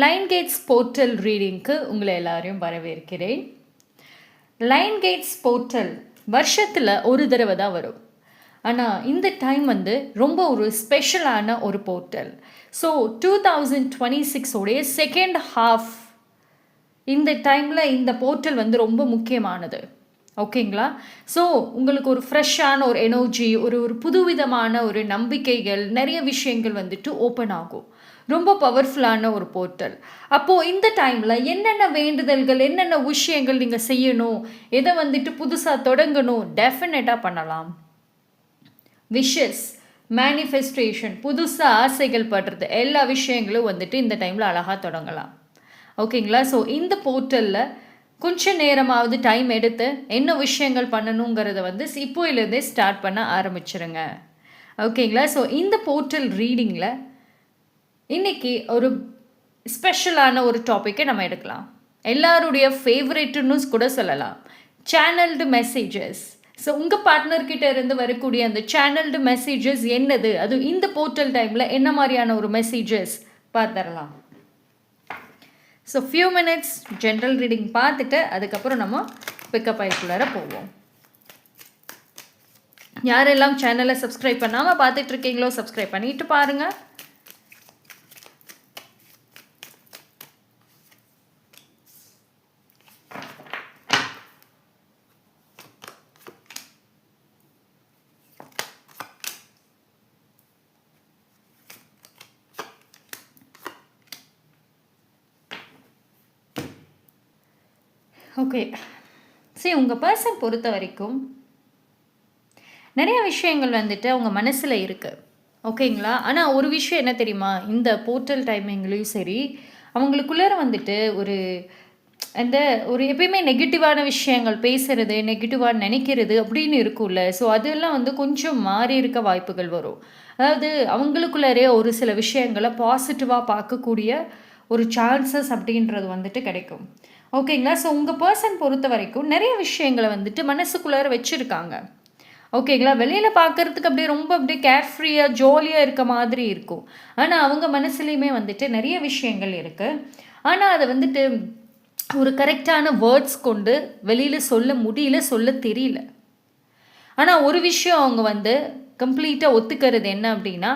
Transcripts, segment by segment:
Line Gates portal ரீடிங்க்கு உங்களை எல்லாரையும் வரவேற்கிறேன். லைன் கேட்ஸ் போர்ட்டல் வருஷத்தில் ஒரு தடவை தான் வரும். ஆனால் இந்த டைம் வந்து ரொம்ப ஒரு ஸ்பெஷலான ஒரு போர்ட்டல். ஸோ 2026 உடைய செகண்ட் ஹாஃப் இந்த டைமில் இந்த போர்ட்டல் வந்து ரொம்ப முக்கியமானது. ஓகேங்களா? ஸோ உங்களுக்கு ஒரு ஃப்ரெஷ்ஷான ஒரு எனர்ஜி, ஒரு ஒரு புதுவிதமான ஒரு நம்பிக்கைகள், நிறைய விஷயங்கள் வந்துட்டு ஓப்பன் ஆகும். ரொம்ப பவர்ஃபுல்லான ஒரு போர்ட்டல். அப்போது இந்த டைமில் என்னென்ன வேண்டுதல்கள், என்னென்ன விஷயங்கள் நீங்கள் செய்யணும், எதை வந்துட்டு புதுசாக தொடங்கணும், டெஃபினட்டாக பண்ணலாம். விஷஸ், மேனிஃபெஸ்டேஷன், புதுசாக ஆசைகள் படுறது, எல்லா விஷயங்களும் வந்துட்டு இந்த டைமில் அழகாக தொடங்கலாம். ஓகேங்களா? ஸோ இந்த போர்ட்டலில் கொஞ்சம் நேரமாவது டைம் எடுத்து என்ன விஷயங்கள் பண்ணணுங்கிறத வந்து இப்போயிலேருந்தே ஸ்டார்ட் பண்ண ஆரம்பிச்சிருங்க. ஓகேங்களா? ஸோ இந்த போர்ட்டல் ரீடிங்கில் இன்றைக்கி ஒரு ஸ்பெஷலான ஒரு டாப்பிக்கை நம்ம எடுக்கலாம். எல்லாருடைய ஃபேவரேட்டுன்னு கூட சொல்லலாம். சேனல்டு மெசேஜஸ். ஸோ உங்கள் பார்ட்னர்கிட்ட இருந்து வரக்கூடிய அந்த சேனல்டு மெசேஜஸ் என்னது, அது இந்த போர்ட்டல் டைமில் என்ன மாதிரியான ஒரு மெசேஜஸ் பார்த்துடலாம். So few minutes general reading பார்த்துட்டு அதுக்கப்புறம் நம்ம பிக்கப் ஆகிக்குள்ளார போவோம். யாரெல்லாம் சேனலை சப்ஸ்கிரைப் பண்ணாமல் பார்த்துட்ருக்கீங்களோ சப்ஸ்கிரைப் பண்ணிட்டு பாருங்கள். ஓகே, சரி, உங்கள் பர்சன் பொறுத்த வரைக்கும் நிறைய விஷயங்கள் வந்துட்டு அவங்க மனசில் இருக்குது. ஓகேங்களா? ஆனால் ஒரு விஷயம் என்ன தெரியுமா, இந்த போர்ட்டல் டைமிங்லேயும் சரி அவங்களுக்குள்ளார வந்துட்டு ஒரு அந்த ஒரு எப்பயுமே நெகட்டிவான விஷயங்கள் பேசுகிறது, நெகட்டிவாக நினைக்கிறது அப்படின்னு இருக்கும்ல. ஸோ அதெல்லாம் வந்து கொஞ்சம் மாறி இருக்க வாய்ப்புகள் வரும். அதாவது அவங்களுக்குள்ளாரே ஒரு சில விஷயங்களை பாசிட்டிவாக பார்க்கக்கூடிய ஒரு சான்சஸ் அப்படின்றது வந்துட்டு கிடைக்கும். ஓகேங்களா? ஸோ உங்கள் பர்சன் பொறுத்த வரைக்கும் நிறைய விஷயங்களை வந்துட்டு மனசுக்குள்ளார வச்சுருக்காங்க. ஓகேங்களா? வெளியில் பார்க்குறதுக்கு அப்படியே ரொம்ப அப்படியே கேர்ஃப்ரீயாக ஜாலியாக இருக்க மாதிரி இருக்கும். ஆனால் அவங்க மனசுலேயுமே வந்துட்டு நிறைய விஷயங்கள் இருக்குது. ஆனால் அதை வந்துட்டு ஒரு கரெக்டான வேர்ட்ஸ் கொண்டு வெளியில் சொல்ல முடியல, சொல்ல தெரியல. ஆனால் ஒரு விஷயம் அவங்க வந்து கம்ப்ளீட்டாக ஒத்துக்கிறது என்ன அப்படின்னா,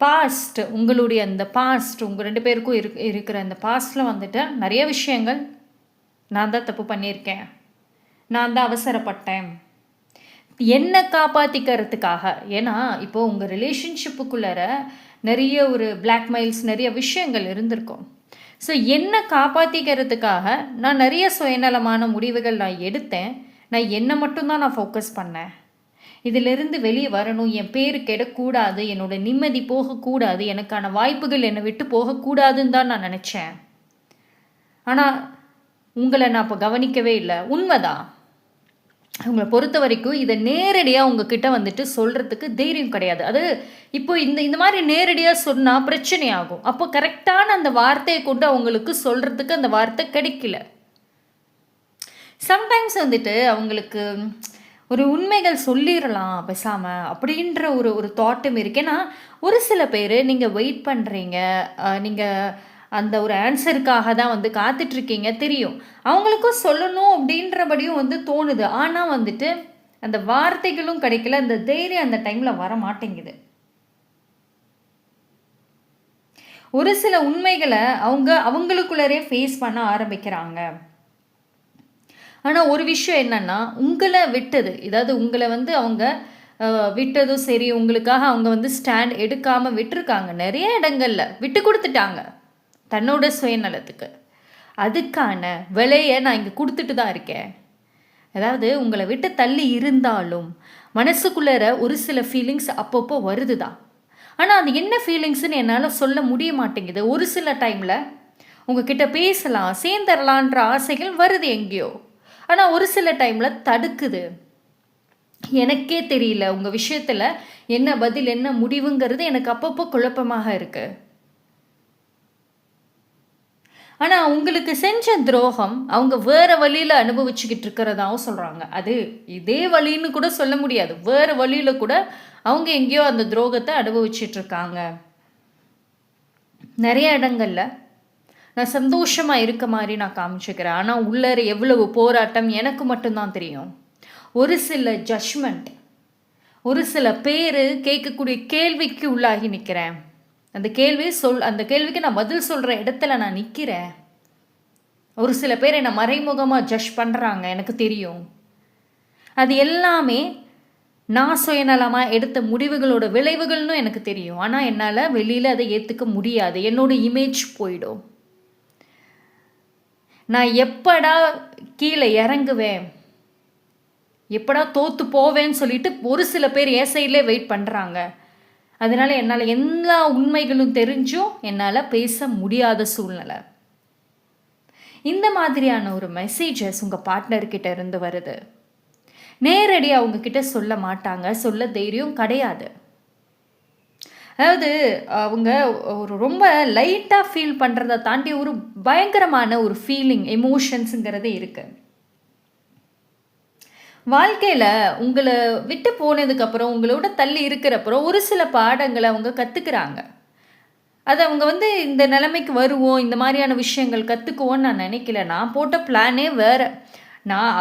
பாஸ்ட், உங்களுடைய அந்த பாஸ்ட், உங்கள் 2 பேருக்கும் இருக்கிற அந்த பாஸ்டில் வந்துட்டு நிறைய விஷயங்கள் நான் தான் தப்பு பண்ணியிருக்கேன், நான் தான் அவசரப்பட்டேன் என்னை காப்பாற்றிக்கிறதுக்காக. ஏன்னா இப்போது உங்கள் ரிலேஷன்ஷிப்புக்குள்ளார நிறைய ஒரு பிளாக்மெயில்ஸ், நிறைய விஷயங்கள் இருந்திருக்கும். ஸோ என்னை காப்பாற்றிக்கிறதுக்காக நான் நிறைய சுயநலமான முடிவுகள் நான் எடுத்தேன். நான் என்னை மட்டும்தான் நான் ஃபோக்கஸ் பண்ணேன். இதிலிருந்து வெளியே வரணும், என் பேர் கெடக்கூடாது, என்னோட நிம்மதி போகக்கூடாது, எனக்கான வாய்ப்புகள் என்னை விட்டு போகக்கூடாதுன்னு தான் நான் நினச்சேன். ஆனால் உங்களை நான் இப்போ கவனிக்கவே இல்லை. உண்மைதான். உங்களை பொறுத்த வரைக்கும் இதை நேரடியாக உங்ககிட்ட வந்துட்டு சொல்கிறதுக்கு தைரியம் கிடையாது. அது இப்போ இந்த மாதிரி நேரடியாக சொன்னால் பிரச்சனை ஆகும். அப்போ கரெக்டான அந்த வார்த்தையை கொண்டு அவங்களுக்கு சொல்கிறதுக்கு அந்த வார்த்தை கிடைக்கல. சம்டைம்ஸ் வந்துட்டு அவங்களுக்கு ஒரு உண்மைகள் சொல்லிடலாம் பேசாமல் அப்படின்ற ஒரு தாட்டும் இருக்கு. ஏன்னா ஒரு சில பேர் நீங்கள் வெயிட் பண்ணுறீங்க, நீங்கள் அந்த ஒரு ஆன்சருக்காக தான் வந்து காத்துட்ருக்கீங்க தெரியும். அவங்களுக்கும் சொல்லணும் அப்படின்றபடியும் வந்து தோணுது. ஆனால் வந்துட்டு அந்த வார்த்தைகளும் கிடைக்கல, அந்த தைரியம் அந்த டைமில் வர மாட்டேங்குது. ஒரு சில உண்மைகளை அவங்களுக்குள்ளரே ஃபேஸ் பண்ண ஆரம்பிக்கிறாங்க. ஆனால் ஒரு விஷயம் என்னென்னா, உங்களை விட்டது, அதாவது உங்களை வந்து அவங்க விட்டதும் சரி, உங்களுக்காக அவங்க வந்து ஸ்டாண்ட் எடுக்காமல் விட்டுருக்காங்க. நிறைய இடங்களில் விட்டு கொடுத்துட்டாங்க தன்னோட சுயநலத்துக்கு. அதுக்கான விலையை நான் இங்கே கொடுத்துட்டு தான் இருக்கேன். அதாவது உங்களை விட்டு தள்ளி இருந்தாலும் மனசுக்குள்ளே ஒரு சில ஃபீலிங்ஸ் அப்பப்போ வருது தான். ஆனால் அது என்ன ஃபீலிங்ஸ்ன்னு என்னால் சொல்ல முடிய மாட்டேங்குது. ஒரு சில டைமில் உங்ககிட்ட பேசலாம், சேர்ந்துடலான்ற ஆசைகள் வருது எங்கேயோ. ஆனால் ஒரு சில டைமில் தடுக்குது. எனக்கே தெரியல உங்கள் விஷயத்தில் என்ன பதில், என்ன முடிவுங்கிறது எனக்கு அப்பப்போ குழப்பமாக இருக்குது. ஆனால் உங்களுக்கு செஞ்ச துரோகம் அவங்க வேறு வழியில் அனுபவிச்சுக்கிட்டு இருக்கிறதாவும் சொல்கிறாங்க. அது இதே வழின்னு கூட சொல்ல முடியாது, வேறு வழியில் கூட அவங்க எங்கேயோ அந்த துரோகத்தை அனுபவிச்சிட்ருக்காங்க. நிறைய இடங்களில் நான் சந்தோஷமாக இருக்க மாதிரி நான் காமிச்சுக்கிறேன். ஆனால் உள்ளே எவ்வளவு போராட்டம் எனக்கு மட்டும்தான் தெரியும். ஒரு சில ஜட்ஜ்மெண்ட், ஒரு சில பேர் கேட்கக்கூடிய கேள்விக்கு உள்ளாகி நிற்கிறேன். அந்த கேள்விக்கு நான் பதில் சொல்கிற இடத்துல நான் நிற்கிறேன். ஒரு சில பேர் என்னை மறைமுகமாக ஜட்ஜ் பண்ணுறாங்க, எனக்கு தெரியும். அது எல்லாமே நான் சுயநலமாக எடுத்த முடிவுகளோட விளைவுகள்னு எனக்கு தெரியும். ஆனால் என்னால் வெளியில் அதை ஏற்றுக்க முடியாது. என்னோடய இமேஜ் போயிடும். நான் எப்படா கீழே இறங்குவேன், எப்படா தோற்று போவேன்னு சொல்லிட்டு ஒரு சில பேர் என் சைட்லே வெயிட் பண்ணுறாங்க. அதனால் என்னால் எல்லா உண்மைகளும் தெரிஞ்சும் என்னால் பேச முடியாத சூழ்நிலை. இந்த மாதிரியான ஒரு மெசேஜஸ் உங்கள் பார்ட்னர்கிட்ட இருந்து வருது. நேரடியாக அவங்கக்கிட்ட சொல்ல மாட்டாங்க, சொல்ல தைரியம் கிடையாது. அதாவது அவங்க ஒரு ரொம்ப லைட்டாக ஃபீல் பண்ணுறதை தாண்டி ஒரு பயங்கரமான ஒரு ஃபீலிங், எமோஷன்ஸுங்கிறது இருக்குது. வாழ்க்கையில் உங்களை விட்டு போனதுக்கப்புறம், உங்களோட தள்ளி இருக்கிறப்பறம் ஒரு சில பாடங்களை அவங்க கற்றுக்குறாங்க. அது அவங்க இந்த நிலைமைக்கு வருவோம், இந்த மாதிரியான விஷயங்கள் கற்றுக்குவோன்னு நான் நினைக்கல. நான் போட்ட பிளானே வேறு.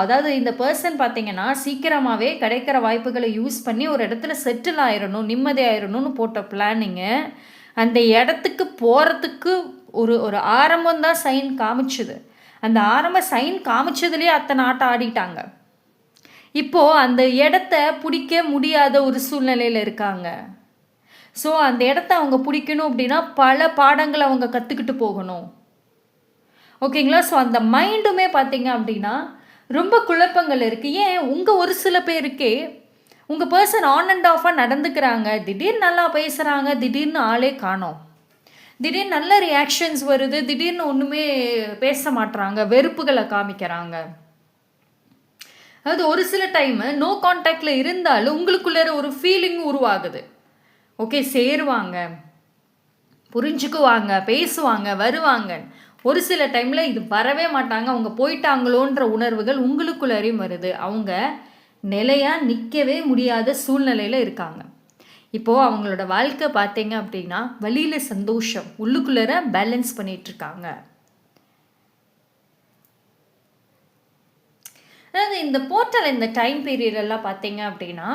அதாவது இந்த பர்சன் பார்த்தீங்கன்னா சீக்கிரமாகவே கிடைக்கிற வாய்ப்புகளை யூஸ் பண்ணி ஒரு இடத்துல செட்டில் ஆயிடணும், நிம்மதி ஆயிடணும்னு போட்ட பிளானிங்கு அந்த இடத்துக்கு போகிறதுக்கு ஒரு ஆரம்பம் தான் சைன் காமிச்சுது. அந்த ஆரம்ப சைன் காமிச்சதுலேயே அத்தனை ஆட்டம் ஆடிட்டாங்க. இப்போது அந்த இடத்த பிடிக்க முடியாத ஒரு சூழ்நிலையில் இருக்காங்க. ஸோ அந்த இடத்த அவங்க பிடிக்கணும் அப்படின்னா பல பாடங்களை அவங்க கற்றுக்கிட்டு போகணும். ஓகேங்களா? ஸோ அந்த மைண்டுமே பார்த்தீங்க அப்படின்னா ரொம்ப குழப்பங்கள் இருக்குது. ஏன் உங்கள் ஒரு சில பேருக்கே உங்கள் பர்சன் ஆன் அண்ட் ஆஃபாக நடந்துக்கிறாங்க, திடீர்னு நல்லா பேசுகிறாங்க, திடீர்னு ஆளே காணோம், திடீர்னு நல்ல ரியாக்ஷன்ஸ் வருது, திடீர்னு ஒன்றுமே பேச மாட்டுறாங்க, வெறுப்புகளை காமிக்கிறாங்க. அதாவது ஒரு சில டைமு நோ கான்டாக்டில் இருந்தாலும் உங்களுக்குள்ளே ஒரு ஃபீலிங் உருவாகுது. ஓகே, சேருவாங்க, புரிஞ்சுக்குவாங்க, பேசுவாங்க, வருவாங்க. ஒரு சில டைமில் இது வரவே மாட்டாங்க, அவங்க போயிட்டாங்களோன்ற உணர்வுகள் உங்களுக்குள்ளேயும் வருது. அவங்க நிலையாக நிற்கவே முடியாத சூழ்நிலையில் இருக்காங்க. இப்போது அவங்களோட வாழ்க்கை பார்த்தீங்க அப்படின்னா வெளியில் சந்தோஷம், உள்ளுக்குள்ளே பேலன்ஸ் பண்ணிகிட்ருக்காங்க. அதாவது இந்த போர்ட்டல் இந்த டைம் பீரியடெல்லாம் பார்த்தீங்க அப்படின்னா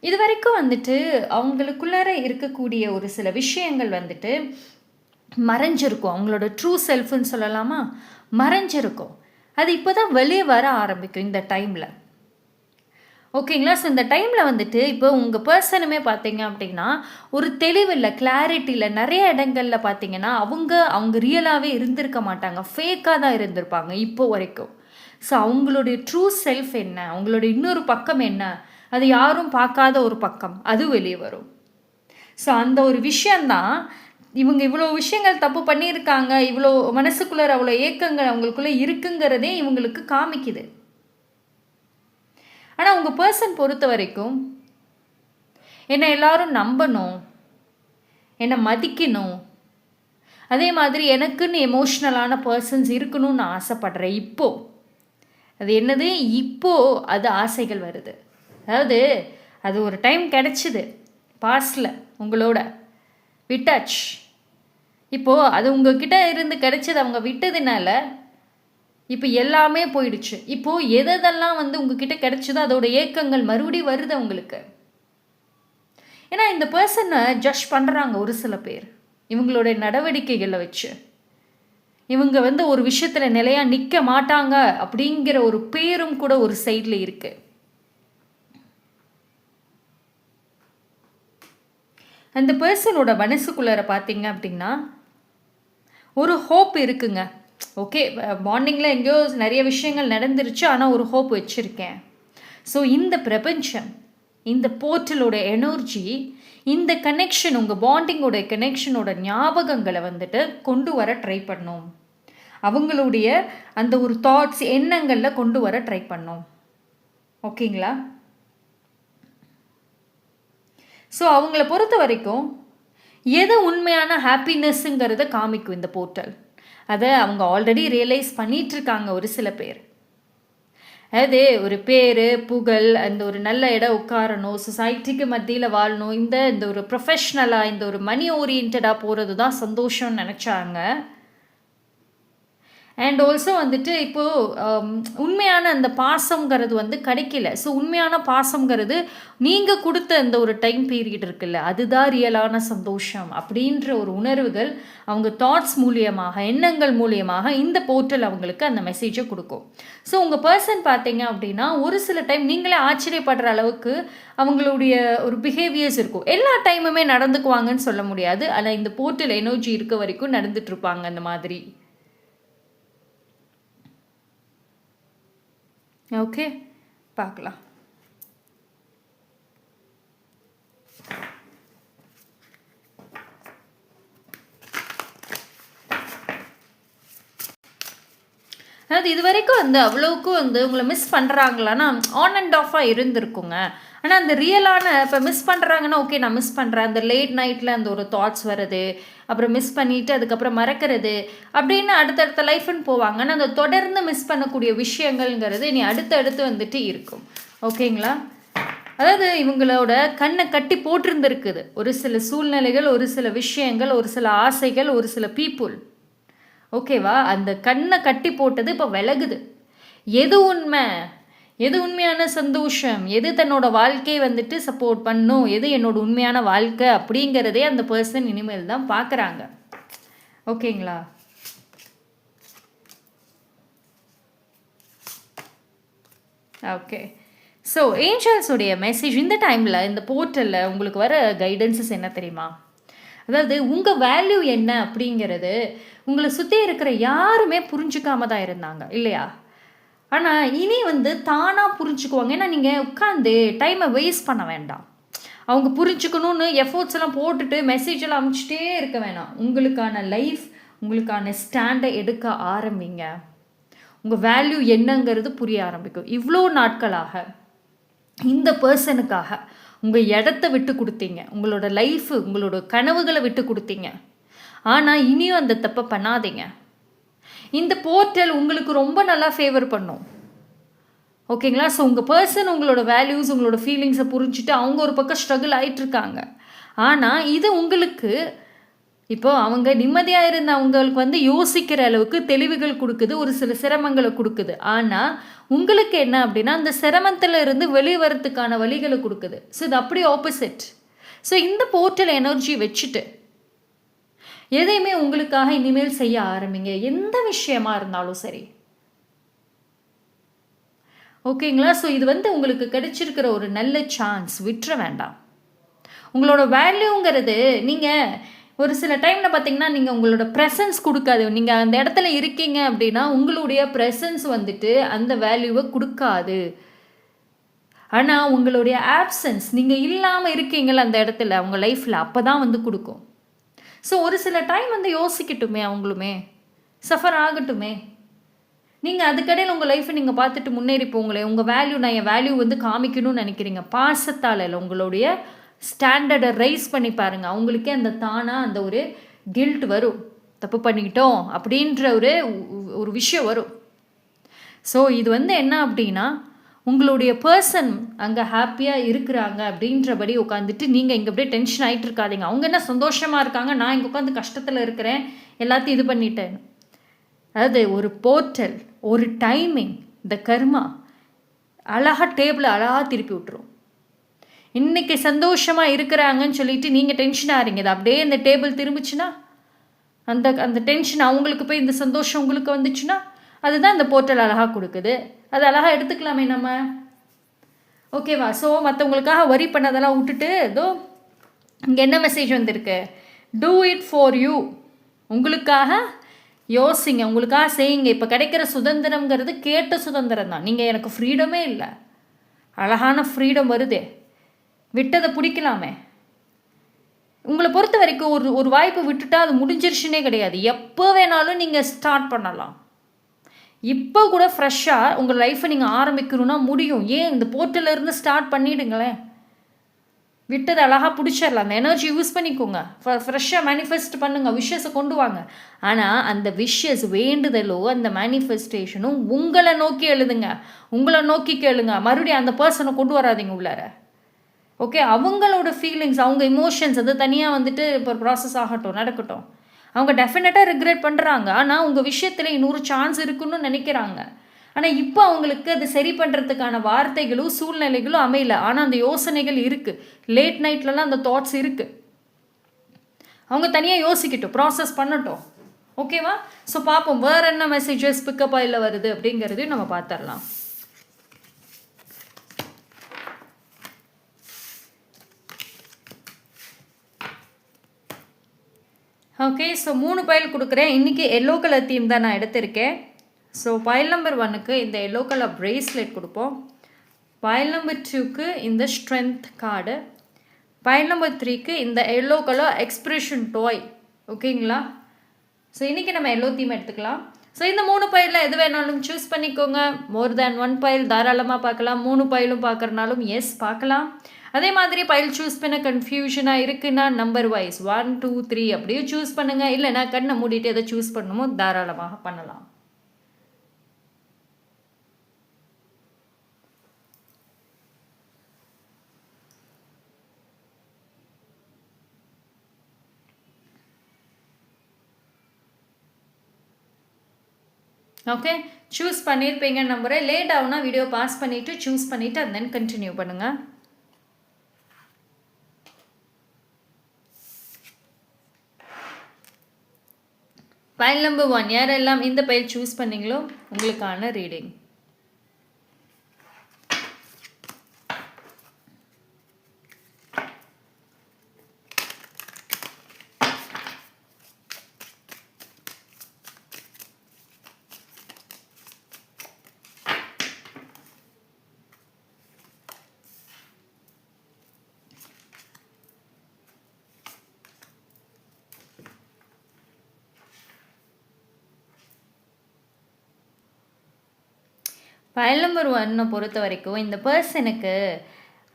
இது வரைக்கும் அவங்களுக்குள்ளார இருக்கக்கூடிய ஒரு சில விஷயங்கள் மறைஞ்சிருக்கும். அவங்களோட ட்ரூ செல்ஃப்னு சொல்லலாமா, மறைஞ்சிருக்கும். அது இப்போ தான் வெளியே வர ஆரம்பிக்கும் இந்த டைமில். ஓகேங்களா? ஸோ இந்த டைமில் இப்போ உங்கள் பர்சனுமே பார்த்தீங்க அப்படின்னா ஒரு தெளிவில்லை, கிளாரிட்டியில் நிறைய இடங்களில் பார்த்தீங்கன்னா அவங்க ரியலாகவே இருந்திருக்க மாட்டாங்க, ஃபேக்காக தான் இருந்திருப்பாங்க இப்போ வரைக்கும். ஸோ அவங்களுடைய ட்ரூ செல்ஃப் என்ன, அவங்களுடைய இன்னொரு பக்கம் என்ன, அது யாரும் பார்க்காத ஒரு பக்கம், அது வெளியே வரும். ஸோ அந்த ஒரு விஷயந்தான் இவங்க இவ்வளோ விஷயங்கள் தப்பு பண்ணியிருக்காங்க, இவ்வளோ மனசுக்குள்ளே அவ்வளோ ஏக்கங்கள் அவங்களுக்குள்ளே இருக்குங்கிறதே இவங்களுக்கு காமிக்குது. ஆனால் உங்கள் பர்சன் பொறுத்த வரைக்கும் என்னை எல்லாரும் நம்பணும், என்னை மதிக்கணும், அதே மாதிரி எனக்குன்னு எமோஷ்னலான பர்சன்ஸ் இருக்கணும்னு நான் ஆசைப்படுறேன். இப்போது அது என்னது, இப்போது அது ஆசைகள் வருது. அதாவது அது ஒரு டைம் கிடச்சிது பாஸ்டில், உங்களோட விட்டாச்சு. இப்போது அது உங்ககிட்ட இருந்து கிடைச்சது அவங்க விட்டதுனால இப்போ எல்லாமே போயிடுச்சு. இப்போது எதெல்லாம் உங்ககிட்ட கிடைச்சதோ அதோட ஏக்கங்கள் மறுபடியும் வருது அவங்களுக்கு. ஏன்னா இந்த பர்சனை ஜட்ஜ் பண்ணுறாங்க ஒரு சில பேர் இவங்களுடைய நடவடிக்கைகளை வச்சு. இவங்க ஒரு விஷயத்தில் நிலையாக நிற்க மாட்டாங்க அப்படிங்கிற ஒரு பேரும் கூட ஒரு சைடில் இருக்குது. அந்த பர்சனோட மனசுக்குள்ளார பார்த்தீங்க அப்படின்னா ஒரு ஹோப் இருக்குங்க. ஓகே, மார்னிங்கில் எங்கேயோ நிறைய விஷயங்கள் நடந்துருச்சு, ஆனால் ஒரு ஹோப் வச்சுருக்கேன். ஸோ இந்த பிரபஞ்சம், இந்த போர்ட்டலோட எனர்ஜி, இந்த கனெக்ஷன், உங்கள் பாண்டிங்கோட கனெக்ஷனோட ஞாபகங்களை கொண்டு வர ட்ரை பண்ணோம். அவங்களுடைய அந்த ஒரு தாட்ஸ், எண்ணங்களில் கொண்டு வர ட்ரை பண்ணோம். ஓகேங்களா? ஸோ அவங்கள பொறுத்த வரைக்கும் எது உண்மையான ஹாப்பினஸ்ஸுங்கிறத காமிக்கும் இந்த போர்ட்டல். அதை அவங்க ஆல்ரெடி ரியலைஸ் பண்ணிகிட்ருக்காங்க ஒரு சில பேர். அதாவது ஒரு பேர் புகழ், அந்த ஒரு நல்ல இடம் உட்காரணும், சொசைட்டிக்கு மத்தியில் வாழணும், இந்த ஒரு ப்ரொஃபஷ்னலாக இந்த ஒரு மணி ஓரியன்டாக போகிறது தான் சந்தோஷம்னு நினச்சாங்க. அண்ட் ஆல்சோ வந்துட்டு இப்போது உண்மையான அந்த பாசங்கிறது வந்து கிடைக்கல. ஸோ உண்மையான பாசங்கிறது நீங்கள் கொடுத்த இந்த ஒரு டைம் பீரியட் இருக்குல்ல, அதுதான் ரியலான சந்தோஷம் அப்படின்ற ஒரு உணர்வுகள் அவங்க தாட்ஸ் மூலியமாக, எண்ணங்கள் மூலியமாக இந்த போர்ட்டல் அவங்களுக்கு அந்த மெசேஜை கொடுக்கும். ஸோ உங்கள் பர்சன் பார்த்தீங்க அப்படின்னா ஒரு சில டைம் நீங்களே ஆச்சரியப்படுற அளவுக்கு அவங்களுடைய ஒரு பிஹேவியர்ஸ் இருக்கும். எல்லா டைமுமே நடந்துக்குவாங்கன்னு சொல்ல முடியாது, ஆனால் இந்த போர்ட்டல் எனர்ஜி இருக்க வரைக்கும் நடந்துட்டுருப்பாங்க அந்த மாதிரி. ஓகே, பார்க்கலாம். அதாவது இது வரைக்கும் வந்து அவ்வளோக்கு வந்து உங்களை மிஸ் பண்ணுறாங்களான்னா ஆன் அண்ட் ஆஃபாக இருந்திருக்குங்க. ஆனால் அந்த ரியலான இப்போ மிஸ் பண்ணுறாங்கன்னா ஓகே நான் மிஸ் பண்ணுறேன், அந்த லேட் நைட்டில் அந்த ஒரு தாட்ஸ் வருது, அப்புறம் மிஸ் பண்ணிவிட்டு அதுக்கப்புறம் மறக்கிறது அப்படின்னு அடுத்தடுத்த லைஃப்னு போவாங்க. ஆனால் அந்த தொடர்ந்து மிஸ் பண்ணக்கூடிய விஷயங்கள்ங்கிறது இனி அடுத்தடுத்து வந்துட்டு இருக்கும். ஓகேங்களா? அதாவது இவங்களோட கண்ணை கட்டி போட்டிருந்துருக்குது ஒரு சில சூழ்நிலைகள், ஒரு சில விஷயங்கள், ஒரு சில ஆசைகள், ஒரு சில பீப்புள். ஓகேவா? அந்த கண்ணை கட்டி போட்டது இப்போ விலகுது. எது உண்மை, எது உண்மையான சந்தோஷம், எது தன்னோட வாழ்க்கையை வந்துட்டு சப்போர்ட் பண்ணும், எது என்னோட உண்மையான வாழ்க்கை அப்படிங்கிறதே அந்த பர்சன் இனிமேல் தான் பார்க்குறாங்க. ஓகேங்களா? ஓகே. ஸோ ஏஞ்சல்ஸுடைய மெசேஜ் இந்த டைமில் இந்த போர்ட்டலில் உங்களுக்கு வர கைடன்ஸஸ் என்ன தெரியுமா? அதாவது உங்கள் வேல்யூ என்ன அப்படிங்கிறது உங்களை சுற்றி இருக்கிற யாருமே புரிஞ்சுக்காம தான் இருந்தாங்க இல்லையா? ஆனால் இனி வந்து தானாக புரிஞ்சுக்குவாங்க. ஏன்னா நீங்கள் உட்காந்து டைமை வேஸ்ட் பண்ண வேண்டாம். அவங்க புரிஞ்சுக்கணுன்னு எஃபோர்ட்ஸ் எல்லாம் போட்டுட்டு மெசேஜ் எல்லாம் அனுப்பிச்சிட்டே இருக்க வேணாம். உங்களுக்கான லைஃப், உங்களுக்கான ஸ்டாண்டை எடுக்க ஆரம்பிங்க. உங்கள் வேல்யூ என்னங்கிறது புரிய ஆரம்பிக்கும். இவ்வளோ நாட்களாக இந்த பர்சனுக்காக உங்கள் இடத்த விட்டு கொடுத்தீங்க, உங்களோட லைஃபு, உங்களோட கனவுகளை விட்டு கொடுத்தீங்க. ஆனால் இனியும் அந்த தப்பை பண்ணாதீங்க. இந்த போர்ட்டல் உங்களுக்கு ரொம்ப நல்லா ஃபேவர் பண்ணும். ஓகேங்களா? ஸோ உங்கள் பர்சன் உங்களோட வேல்யூஸ், உங்களோட ஃபீலிங்ஸை புரிஞ்சுட்டு அவங்க ஒரு பக்கம் ஸ்ட்ரகிள் ஆகிட்டுருக்காங்க. ஆனால் இது உங்களுக்கு இப்போது அவங்க நிம்மதியாக இருந்த அவங்களுக்கு வந்து யோசிக்கிற அளவுக்கு தெளிவுகள் கொடுக்குது, ஒரு சில சிரமங்களை கொடுக்குது. ஆனால் உங்களுக்கு என்ன அப்படின்னா அந்த சிரமத்தில் இருந்து வெளிவரத்துக்கான வழிகளை கொடுக்குது. ஸோ இது அப்படியே ஆப்போசிட். ஸோ இந்த போர்ட்டல் எனர்ஜி வச்சுட்டு எதையுமே உங்களுக்காக இனிமேல் செய்ய ஆரம்பிங்க, எந்த விஷயமா இருந்தாலும் சரி. ஓகேங்களா? ஸோ இது வந்து உங்களுக்கு கிடைச்சிருக்கிற ஒரு நல்ல சான்ஸ், விட்டுற வேண்டாம். உங்களோட வேல்யூங்கிறது நீங்கள் ஒரு சில டைமில் பார்த்தீங்கன்னா நீங்கள் உங்களோட ப்ரெசன்ஸ் கொடுக்காது. நீங்கள் அந்த இடத்துல இருக்கீங்க அப்படின்னா உங்களுடைய ப்ரெசன்ஸ் வந்துட்டு அந்த வேல்யூவை கொடுக்காது. ஆனால் உங்களுடைய ஆப்சன்ஸ், நீங்கள் இல்லாமல் இருக்கீங்கள அந்த இடத்துல உங்கள் லைஃப்பில், அப்போ தான் வந்து கொடுக்கும். ஸோ ஒரு சில டைம் வந்து யோசிக்கட்டுமே, அவங்களுமே சஃபர் ஆகட்டுமே. நீங்கள் அதுக்கடையில் உங்கள் லைஃப்பை நீங்கள் பார்த்துட்டு முன்னேறி போங்களே. உங்கள் வேல்யூ, நான் என் வேல்யூ வந்து காமிக்கணும்னு நினைக்கிறீங்க, பாசத்தால் இல்லை, உங்களுடைய ஸ்டாண்டர்டை ரைஸ் பண்ணி பாருங்கள். அவங்களுக்கே அந்த தானாக அந்த ஒரு கில்ட் வரும், தப்பு பண்ணிக்கிட்டோம் அப்படின்ற ஒரு விஷயம் வரும். ஸோ இது வந்து என்ன அப்படின்னா உங்களுடைய பர்சன் அங்கே ஹாப்பியாக இருக்கிறாங்க அப்படின்றபடி உட்காந்துட்டு நீங்கள் இங்கே அப்படியே டென்ஷன் ஆகிட்டு இருக்காதீங்க. அவங்க என்ன சந்தோஷமாக இருக்காங்க, நான் இங்கே உட்காந்து கஷ்டத்தில் இருக்கிறேன், எல்லாத்தையும் இது பண்ணிட்டேன். அதாவது ஒரு போர்ட்டல், ஒரு டைமிங், இந்த கர்மா அழகாக டேபிளை அழகாக திருப்பி விட்டுரும். இன்றைக்கி சந்தோஷமாக இருக்கிறாங்கன்னு சொல்லிட்டு நீங்கள் டென்ஷன் ஆகிறீங்க, இது அப்படியே இந்த டேபிள் திரும்பிச்சுன்னா அந்த டென்ஷன் அவங்களுக்கு போய் இந்த சந்தோஷம் உங்களுக்கு வந்துச்சுன்னா அதுதான் இந்த போர்ட்டல் அழகாக கொடுக்குது. அது அழகாக எடுத்துக்கலாமே நம்ம. ஓகேவா? ஸோ மற்றவங்களுக்காக வரி பண்ணதெல்லாம் விட்டுட்டு இதோ இங்கே என்ன மெசேஜ் வந்திருக்கு, டூ இட் ஃபார் யூ. உங்களுக்காக யோசிங்க, உங்களுக்காக செய்யுங்க. இப்போ கிடைக்கிற சுதந்திரங்கிறது கேட்ட சுதந்திரம் தான். நீங்கள் எனக்கு ஃப்ரீடமே இல்லை, அழகான ஃப்ரீடம் வருதே, விட்டதை பிடிக்கலாமே. உங்களை பொறுத்த வரைக்கும் ஒரு வாய்ப்பு விட்டுட்டா அது முடிஞ்சிருச்சுன்னே கிடையாது. எப்போ வேணாலும் நீங்கள் ஸ்டார்ட் பண்ணலாம். இப்போ கூட ஃப்ரெஷ்ஷாக உங்கள் லைஃப்பை நீங்கள் ஆரம்பிக்கணும்னா முடியும். ஏன் இந்த போர்ட்டலிருந்து ஸ்டார்ட் பண்ணிவிடுங்களேன். விட்டது அழகாக பிடிச்சிடலாம். அந்த எனர்ஜி யூஸ் பண்ணிக்கோங்க. ஃப்ரெஷ்ஷாக மேனிஃபெஸ்ட் பண்ணுங்கள், விஷஸை கொண்டு வாங்க. ஆனால் அந்த விஷஸ் வேண்டுதலோ அந்த மேனிஃபெஸ்டேஷனும் உங்களை நோக்கி எழுதுங்க, உங்களை நோக்கி கேளுங்க. மறுபடியும் அந்த பர்சனை கொண்டு வராதிங்க உள்ளார. ஓகே, அவங்களோட ஃபீலிங்ஸ், அவங்க இமோஷன்ஸ் அது தனியாக வந்துட்டு இப்போ ப்ராசஸ் ஆகட்டும், நடக்கட்டும். அவங்க டெஃபினட்டாக ரிக்ரெட் பண்ணுறாங்க. ஆனால் உங்கள் விஷயத்தில் இன்னொரு சான்ஸ் இருக்குன்னு நினைக்கிறாங்க. ஆனால் இப்போ அவங்களுக்கு அது சரி பண்ணுறதுக்கான வார்த்தைகளும் சூழ்நிலைகளும் அமையல. ஆனால் அந்த யோசனைகள் இருக்குது. லேட் நைட்லலாம் அந்த தாட்ஸ் இருக்குது. அவங்க தனியாக யோசிக்கட்டும், ப்ராசஸ் பண்ணட்டும். ஓகேவா? ஸோ பார்ப்போம் வேறு என்ன மெசேஜஸ் பிக்கப் ஆயில் வருது அப்படிங்கிறதையும் நம்ம பார்த்துடலாம். ஓகே, ஸோ 3 பைல் கொடுக்குறேன். இன்றைக்கி எல்லோ கலர் தீம் தான் நான் எடுத்திருக்கேன். ஸோ பைல் நம்பர் 1க்கு இந்த எல்லோ கலர் ப்ரேஸ்லெட் கொடுப்போம். பைல் நம்பர் 2க்கு இந்த ஸ்ட்ரென்த் கார்டு. பைல் நம்பர் 3க்கு இந்த எல்லோ கலர் எக்ஸ்பிரஷன் டாய். ஓகேங்களா? ஸோ இன்றைக்கி நம்ம எல்லோ தீம் எடுத்துக்கலாம். ஸோ இந்த 3 பைலில் எது வேணாலும் சூஸ் பண்ணிக்கோங்க. மோர் தேன் 1 பைல் தாராளமாக பார்க்கலாம். 3 பைலும் பார்க்குறனாலும் எஸ் பார்க்கலாம். அதே மாதிரி பைல் சூஸ் பண்ண கன்ஃபியூஷனாக இருக்குன்னா நம்பர் வைஸ் 1 2 3 அப்படியே சூஸ் பண்ணுங்கள். இல்லைனா கண்ணை மூடிட்டு எதை சூஸ் பண்ணணுமோ தாராளமாக பண்ணலாம். ஓகே, சூஸ் பண்ணியிருப்பீங்க நம்புகிறேன். லேட் ஆகுனா வீடியோ பாஸ் பண்ணிவிட்டு சூஸ் பண்ணிவிட்டு அண்ட் தென் கண்டினியூ பண்ணுங்கள். பைல் நம்பர் 1 யாரெல்லாம் இந்த பைல் சூஸ் பண்ணீங்களோ உங்களுக்கான ரீடிங். பைல் நம்பர் 1 பொறுத்த வரைக்கும் இந்த பர்சனுக்கு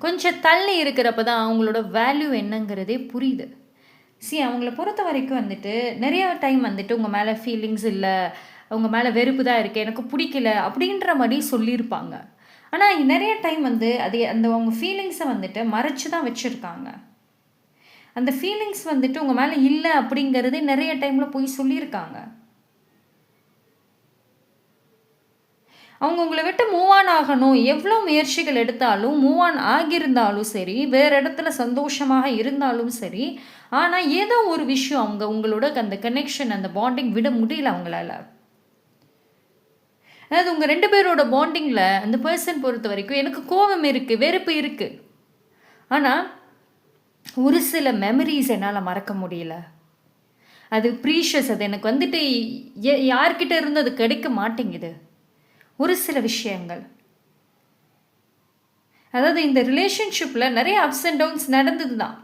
கொஞ்சம் தள்ளி இருக்கிறப்ப தான் அவங்களோட வேல்யூ என்னங்கிறதே புரியுது. அவங்கள பொறுத்த வரைக்கும் வந்துட்டு நிறைய டைம் வந்துட்டு உங்கள் மேலே ஃபீலிங்ஸ் இல்லை, அவங்க மேலே வெறுப்பு தான் இருக்குது, எனக்கு பிடிக்கல அப்படின்ற மாதிரி சொல்லியிருப்பாங்க. ஆனால் நிறைய டைம் வந்து அந்த அவங்க ஃபீலிங்ஸை வந்துட்டு மறைச்சி தான் வச்சுருக்காங்க. அந்த ஃபீலிங்ஸ் வந்துட்டு உங்கள் மேலே இல்லை அப்படிங்கிறதே நிறைய டைமில் போய் சொல்லியிருக்காங்க. அவங்க உங்களை விட்டு மூவ் ஆன் ஆகணும், எவ்வளோ முயற்சிகள் எடுத்தாலும் மூவ் ஆன் ஆகியிருந்தாலும் சரி, வேறு இடத்துல சந்தோஷமாக இருந்தாலும் சரி, ஆனால் ஏதோ ஒரு விஷயம் அவங்க உங்களோட அந்த கனெக்ஷன் அந்த பாண்டிங் விட முடியல அவங்களால. அதாவது உங்கள் 2 பேரோட பாண்டிங்கில் அந்த பர்சன் பொறுத்த வரைக்கும் எனக்கு கோபம் இருக்குது, வெறுப்பு இருக்குது, ஆனால் ஒரு சில மெமரிஸ் என்னால் மறக்க முடியல. அது ப்ரீஷியஸ், அது எனக்கு வந்துட்டு யார்கிட்ட இருந்து அது கிடைக்க மாட்டேங்குது. ஒரு சில விஷயங்கள், அதாவது இந்த ரிலேஷன்ஷிப்பில் நிறைய அப்ஸ் அண்ட் டவுன்ஸ் நடந்தது தான்,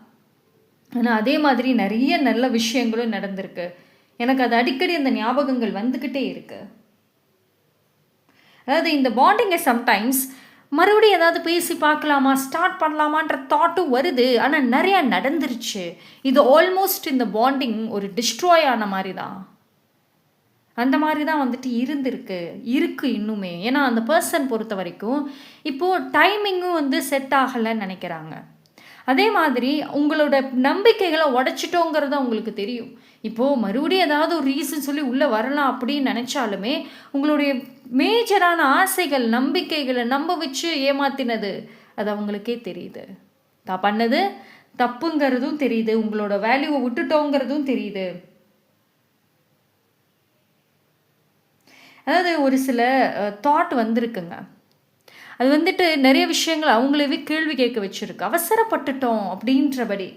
ஆனால் அதே மாதிரி நிறைய நல்ல விஷயங்களும் நடந்திருக்கு. எனக்கு அது அடிக்கடி அந்த ஞாபகங்கள் வந்துக்கிட்டே இருக்கு. அதாவது இந்த பாண்டிங்கை சம்டைம்ஸ் மறுபடியும் ஏதாவது பேசி பார்க்கலாமா, ஸ்டார்ட் பண்ணலாமான்ற தாட்டும் வருது. ஆனால் நிறையா நடந்துருச்சு. இது ஆல்மோஸ்ட் இந்த பாண்டிங் ஒரு டிஸ்ட்ராய் ஆன மாதிரி தான், அந்த மாதிரி தான் வந்துட்டு இருக்குது இன்னுமே. ஏன்னா அந்த பர்சன் பொறுத்த வரைக்கும் இப்போது டைமிங்கும் வந்து செட் ஆகலைன்னு நினைக்கிறாங்க. அதே மாதிரி உங்களோட நம்பிக்கைகளை உடைச்சிட்டோங்கிறது அவங்களுக்கு தெரியும். இப்போது மறுபடியும் ஏதாவது ஒரு ரீசன் சொல்லி உள்ளே வரலாம் அப்படின்னு நினச்சாலுமே உங்களுடைய மேஜரான ஆசைகள் நம்பிக்கைகளை நம்ப வச்சு ஏமாத்தினது அது அவங்களுக்கே தெரியுது. தான் பண்ணது தப்புங்கிறதும் தெரியுது, உங்களோட வேல்யூவை விட்டுட்டோங்கிறதும் தெரியுது. அதாவது ஒரு சில தாட் வந்திருக்குங்க, அது வந்துட்டு நிறைய விஷயங்கள் அவங்களவே கேள்வி கேட்க வச்சுருக்கு. அவசரப்பட்டுட்டோம் அப்படின்றபடி.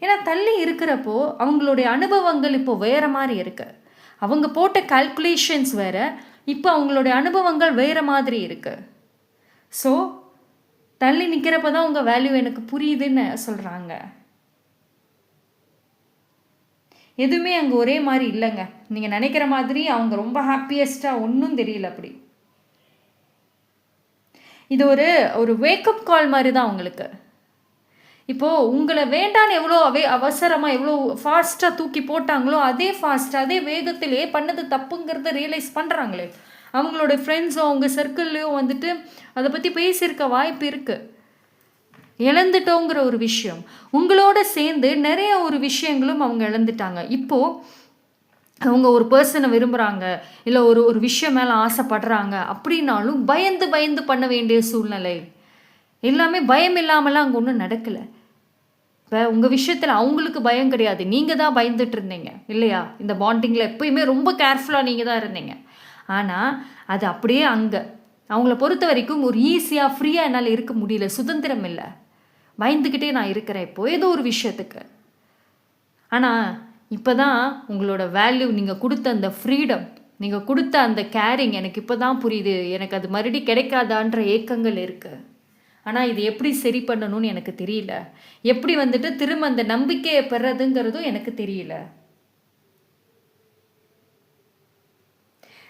ஏன்னா தள்ளி இருக்கிறப்போ அவங்களுடைய அனுபவங்கள் இப்போது வேறு மாதிரி இருக்குது. அவங்க போட்ட கால்குலேஷன்ஸ் வேறு, இப்போ அவங்களுடைய அனுபவங்கள் வேறு மாதிரி இருக்குது. ஸோ தள்ளி நிற்கிறப்ப தான் உங்கள் வேல்யூ எனக்கு புரியுதுன்னு சொல்கிறாங்க. எதுவுமே அங்கே ஒரே மாதிரி இல்லைங்க. நீங்கள் நினைக்கிற மாதிரி அவங்க ரொம்ப ஹாப்பியஸ்ட்டாக ஒன்றும் தெரியல. அப்படி இது ஒரு வேக்கப் கால் மாதிரி தான் அவங்களுக்கு. இப்போது உங்களை வேண்டான்னு எவ்வளோ அவசரமாக எவ்வளோ ஃபாஸ்ட்டாக தூக்கி போட்டாங்களோ அதே ஃபாஸ்ட்டாக அதே வேகத்திலே பண்ணது தப்புங்கிறத ரியலைஸ் பண்ணுறாங்களே. அவங்களோட ஃப்ரெண்ட்ஸோ அவங்க சர்க்கிள்லேயோ வந்துட்டு அதை பற்றி பேசியிருக்க வாய்ப்பு இருக்குது. இழந்துட்டோங்கிற ஒரு விஷயம் உங்களோட சேர்ந்து நிறைய ஒரு விஷயங்களும் அவங்க இழந்துட்டாங்க. இப்போது அவங்க ஒரு பர்சனை விரும்புகிறாங்க, இல்லை ஒரு விஷயம் மேலே ஆசைப்படுறாங்க அப்படின்னாலும் பயந்து பயந்து பண்ண வேண்டிய சூழ்நிலை. எல்லாமே பயம் இல்லாமலாம் அங்கே ஒன்றும் நடக்கலை. இப்போ உங்கள் விஷயத்தில் அவங்களுக்கு பயம் கிடையாது, நீங்கள் தான் பயந்துட்டு இருந்தீங்க இல்லையா? இந்த பாண்டிங்கில் எப்பயுமே ரொம்ப கேர்ஃபுல்லாக நீங்கள் தான் இருந்தீங்க. ஆனால் அது அப்படியே அங்கே அவங்கள பொறுத்த வரைக்கும் ஒரு ஈஸியாக ஃப்ரீயாக என்னால் இருக்க முடியல, சுதந்திரம் இல்லை, பயந்துக்கிட்டே நான் இருக்கிறேன் இப்போது ஏதோ ஒரு விஷயத்துக்கு. ஆனால் இப்போ தான் உங்களோட வேல்யூ, நீங்கள் கொடுத்த அந்த ஃப்ரீடம், நீங்கள் கொடுத்த அந்த கேரிங் எனக்கு இப்போ தான் புரியுது. எனக்கு அது மறுபடியும் கிடைக்காதான்ற ஏக்கங்கள் இருக்குது. ஆனால் இது எப்படி சரி பண்ணணும்னு எனக்கு தெரியல. எப்படி வந்துட்டு திரும்ப அந்த நம்பிக்கையை பெறதுங்கிறதும் எனக்கு தெரியல.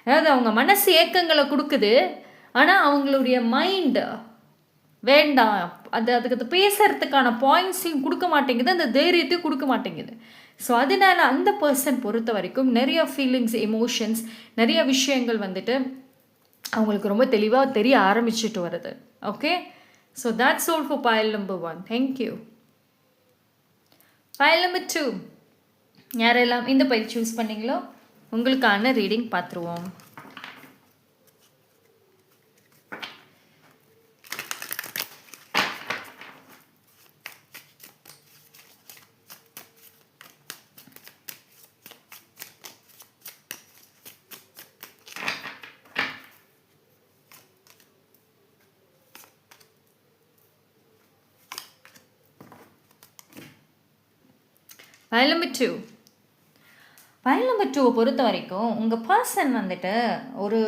அதாவது அவங்க மனசு ஏக்கங்களை கொடுக்குது, ஆனால் அவங்களுடைய மைண்டு வேண்டாம், அதுக்கு பேசுறதுக்கான பாயிண்ட்ஸையும் கொடுக்க மாட்டேங்குது, அந்த தைரியத்தையும் கொடுக்க மாட்டேங்குது. ஸோ அதனால அந்த பர்சன் பொறுத்த வரைக்கும் நிறைய ஃபீலிங்ஸ், எமோஷன்ஸ், நிறைய விஷயங்கள் வந்துட்டு அவங்களுக்கு ரொம்ப தெளிவாக தெரிய ஆரம்பிச்சுட்டு வருது. Okay, so that's all for pile number 1. Thank you. pile number 2, யாரெல்லாம் இந்த பைல் சூஸ் பண்ணிங்களோ உங்களுக்கான ரீடிங் பார்த்துருவோம். pile number 2. pile number 2 பொறுத்த வரைக்கும் உங்கள் பர்சன் வந்துட்டு ஒரு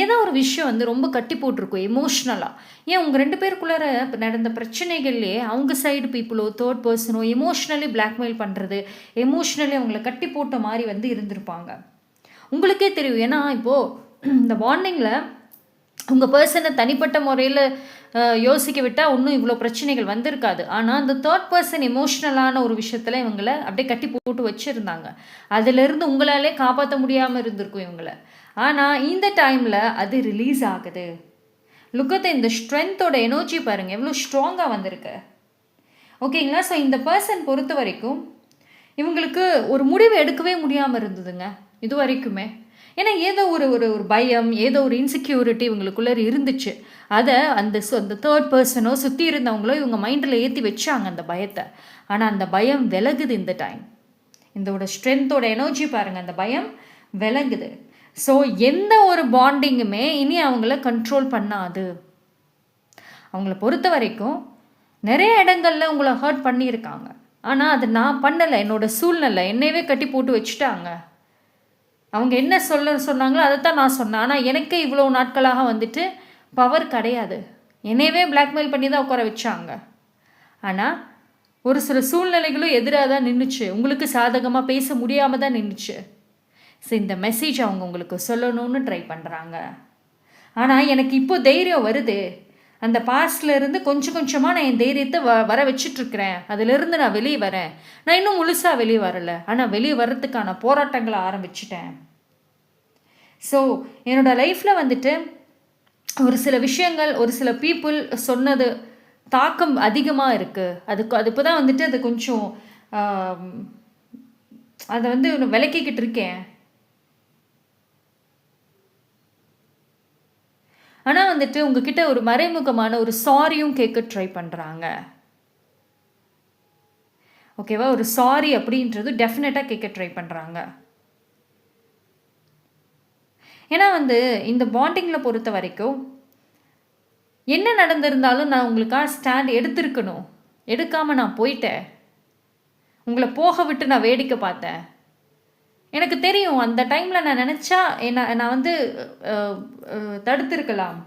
ஏதோ ஒரு விஷயம் வந்து ரொம்ப கட்டி போட்டிருக்கும் எமோஷ்னலாக. ஏன் உங்கள் 2 பேருக்குள்ளார நடந்த பிரச்சனைகள்லேயே அவங்க சைடு பீப்புளோ தேர்ட் பர்சனோ எமோஷ்னலி பிளாக்மெயில் பண்ணுறது, எமோஷ்னலி அவங்கள கட்டி போட்ட மாதிரி வந்து இருந்திருப்பாங்க. உங்களுக்கே தெரியும். ஏன்னா இப்போது இந்த பாண்டிங்கில் உங்கள் பர்சனை தனிப்பட்ட முறையில் யோசிக்க விட்டால் இன்னும் இவ்வளோ பிரச்சனைகள் வந்திருக்காது. ஆனால் அந்த தேர்ட் பர்சன் எமோஷ்னலான ஒரு விஷயத்தில் இவங்களை அப்படியே கட்டி போட்டு வச்சுருந்தாங்க. அதிலிருந்து உங்களாலே காப்பாற்ற முடியாமல் இருந்திருக்கும் இவங்களை. ஆனால் இந்த டைமில் அது ரிலீஸ் ஆகுது. லுக்கத்தை இந்த ஸ்ட்ரென்த்தோட எனர்ஜி பாருங்கள் எவ்வளோ ஸ்ட்ராங்காக வந்திருக்கு. ஓகேங்களா? ஸோ இந்த பர்சன் பொறுத்த வரைக்கும் இவங்களுக்கு ஒரு முடிவு எடுக்கவே முடியாமல் இருந்ததுங்க இது வரைக்குமே. ஏன்னா ஏதோ ஒரு பயம், ஏதோ ஒரு இன்செக்யூரிட்டி இவங்களுக்குள்ளே இருந்துச்சு. அதை அந்த தேர்ட் பர்சனோ சுற்றி இருந்தவங்களோ இவங்க மைண்டில் ஏற்றி வச்சாங்க அந்த பயத்தை. ஆனால் அந்த பயம் விலகுது இந்த டைம். இதோட ஸ்ட்ரென்த்தோட எனர்ஜி பாருங்கள், அந்த பயம் விலகுது. ஸோ எந்த ஒரு பாண்டிங்குமே இனி அவங்கள கண்ட்ரோல் பண்ணாது. அவங்கள பொறுத்த வரைக்கும் நிறைய இடங்களில் உங்களை ஹர்ட் பண்ணியிருக்காங்க. ஆனால் அது நான் பண்ணலை, என்னோடய சூழ்நிலை என்னையவே கட்டி போட்டு வச்சுட்டாங்க. அவங்க என்ன சொன்னாங்களோ அதை தான் நான் சொன்னேன். ஆனால் எனக்கு இவ்வளோ நாட்களாக வந்துட்டு பவர் கிடையாது, என்னையவே பிளாக்மெயில் பண்ணி தான் உட்கார வச்சாங்க. ஆனால் ஒரு சில சூழ்நிலைகளும் எதிராக தான் நின்றுச்சு, உங்களுக்கு சாதகமாக பேச முடியாமல் தான் நின்றுச்சு. ஸோ இந்த மெசேஜ் அவங்க உங்களுக்கு சொல்லணும்னு ட்ரை பண்ணுறாங்க. ஆனால் எனக்கு இப்போ தைரியம் வருது. அந்த பாஸ்ட்லேருந்து கொஞ்சம் கொஞ்சமாக நான் என் தைரியத்தை வர வச்சிட்ருக்கிறேன். அதிலிருந்து நான் வெளியே வரேன். நான் இன்னும் முழுசாக வெளியே வரலை, ஆனால் வெளியே வர்றதுக்கான போராட்டங்களை ஆரம்பிச்சிட்டேன். ஸோ என்னோடய லைஃப்பில் வந்துட்டு ஒரு சில விஷயங்கள், ஒரு சில பீப்புள் சொன்னது தாக்கம் அதிகமாக இருக்குது. அது இப்போ தான் வந்துட்டு அது கொஞ்சம் அதை வந்து விளக்கிக்கிட்டு இருக்கேன். ஆனால் வந்துட்டு உங்ககிட்ட ஒரு மறைமுகமான ஒரு சாரியும் கேட்க ட்ரை பண்ணுறாங்க. ஓகேவா? ஒரு சாரி அப்படின்றது டெஃபினட்டாக கேட்க ட்ரை பண்ணுறாங்க. ஏன்னா வந்து இந்த பாண்டிங்கில் பொறுத்த வரைக்கும் என்ன நடந்திருந்தாலும் நான் உங்களுக்காக ஸ்டாண்ட் எடுத்திருக்கணும். எடுக்காமல் நான் போயிட்டேன். உங்களை போக விட்டு நான் வேடிக்கை பார்த்தேன். எனக்கு தெரியும் அந்த டைமில் நான் நினச்சா நான் வந்து தடுத்திருக்கலாம்,